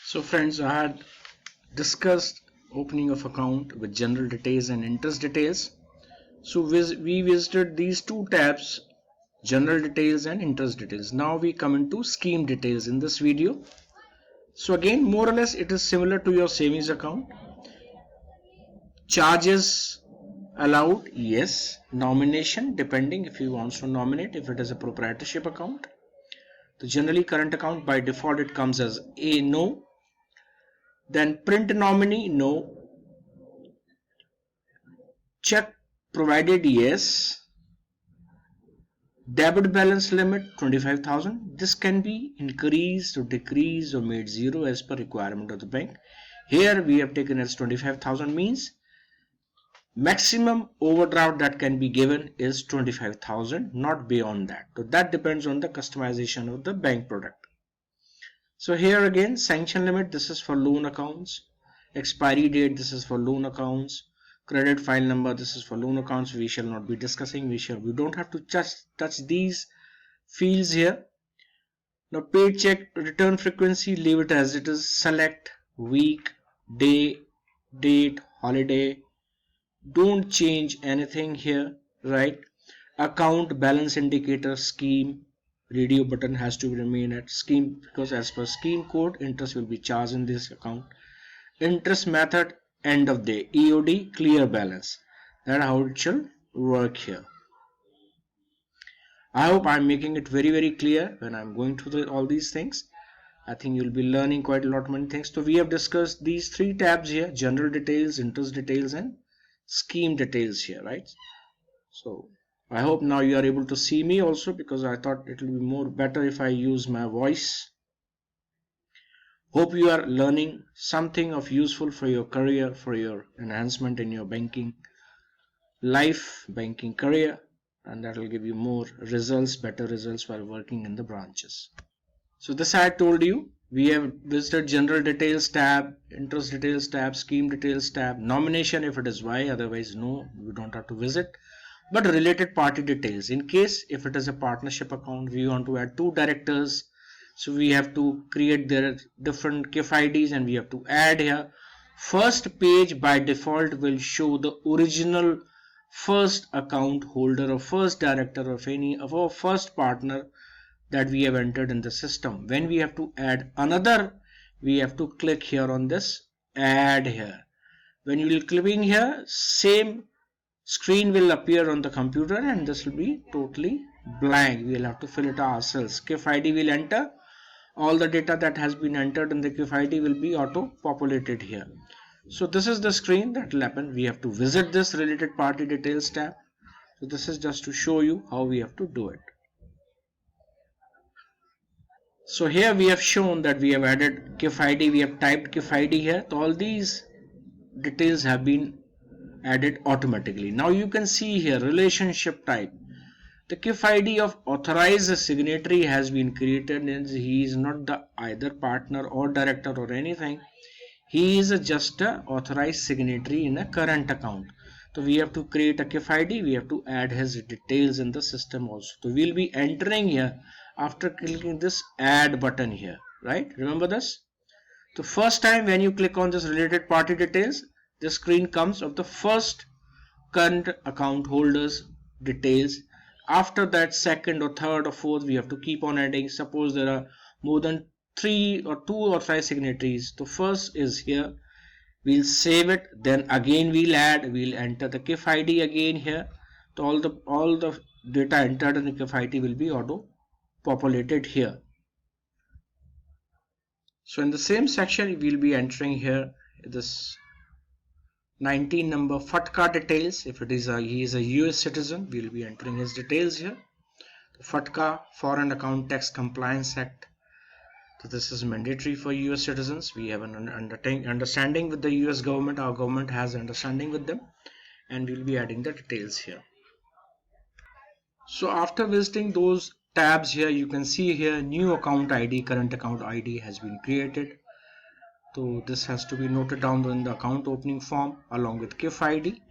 So friends, I had discussed opening of account with general details and interest details. So we visited these two tabs, general details and interest details. Now we come into scheme details in this video. So again, more or less it is similar to your savings account. Charges allowed, yes. Nomination, depending if you want to nominate, if it is a proprietorship account. The generally current account, by default it comes as a no. Then print nominee, no. Check provided, yes. Debit balance limit 25,000. This can be increased or decreased or made zero as per requirement of the bank. Here we have taken as 25,000, means maximum overdraft that can be given is 25,000, not beyond that. So that depends on the customization of the bank product. So here again, sanction limit, this is for loan accounts. Expiry date, this is for loan accounts. Credit file number, this is for loan accounts. We shall not be discussing. We don't have to touch these fields here. Now paid check return frequency, leave it as it is. Select week, day, date, holiday. Don't change anything here, right? Account balance indicator, scheme, radio button has to remain at scheme, because as per scheme code interest will be charged in this account. Interest method, end of day, EOD, clear balance. That's how it should work here. I hope I'm making it very clear when I'm going through all these things. I think you'll be learning quite a lot many things. So we have discussed these three tabs here: general details, interest details, and scheme details here, right? So I hope now you are able to see me also, because I thought it will be more better if I use my voice. Hope you are learning something of useful for your career, for your enhancement in your banking life, banking career, and that will give you more results, better results while working in the branches. So this I told you, we have visited general details tab, interest details tab, scheme details tab, nomination if it is Y, otherwise no, you don't have to visit. But related party details, in case if it is a partnership account, we want to add two directors, so we have to create their different KIF IDs and we have to add here. First page by default will show the original first account holder or first director of any of our first partner that we have entered in the system. When we have to add another, we have to click here on this add here. When you will clicking here, same screen will appear on the computer and this will be totally blank. We will have to fill it ourselves. KIF ID will enter. All the data that has been entered in the KIF ID will be auto populated here. So this is the screen that will happen. We have to visit this related party details tab. So this is just to show you how we have to do it. So here we have shown that we have added KIF ID, we have typed KIF ID here. So all these details have been added automatically. Now you can see here relationship type. The KIF ID of authorized signatory has been created, and he is not the either partner or director or anything. He is just a authorized signatory in a current account. So we have to create a KIF ID, we have to add his details in the system also. So we'll be entering here after clicking this add button here, right? Remember this? The first time when you click on this related party details, the screen comes of the first current account holders details. After that, second or third or fourth, we have to keep on adding. Suppose there are more than 3 or 2 or 5 signatories. So first is here. We'll save it. Then again we'll add. We'll enter the KIF ID again here. So all the data entered in the KIF ID will be auto populated here. So in the same section, we'll be entering here this 19 number FATCA details. If it is he is a US citizen, we'll be entering his details here. The FATCA, Foreign Account Tax Compliance Act. So this is mandatory for US citizens. We have an understanding with the US government. Our government has understanding with them, and we'll be adding the details here. So after visiting those tabs here, you can see here new account ID, current account ID has been created. So this has to be noted down in the account opening form along with KIF ID,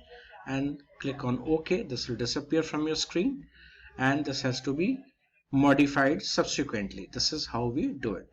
and click on OK. This will disappear from your screen and this has to be modified subsequently. This is how we do it.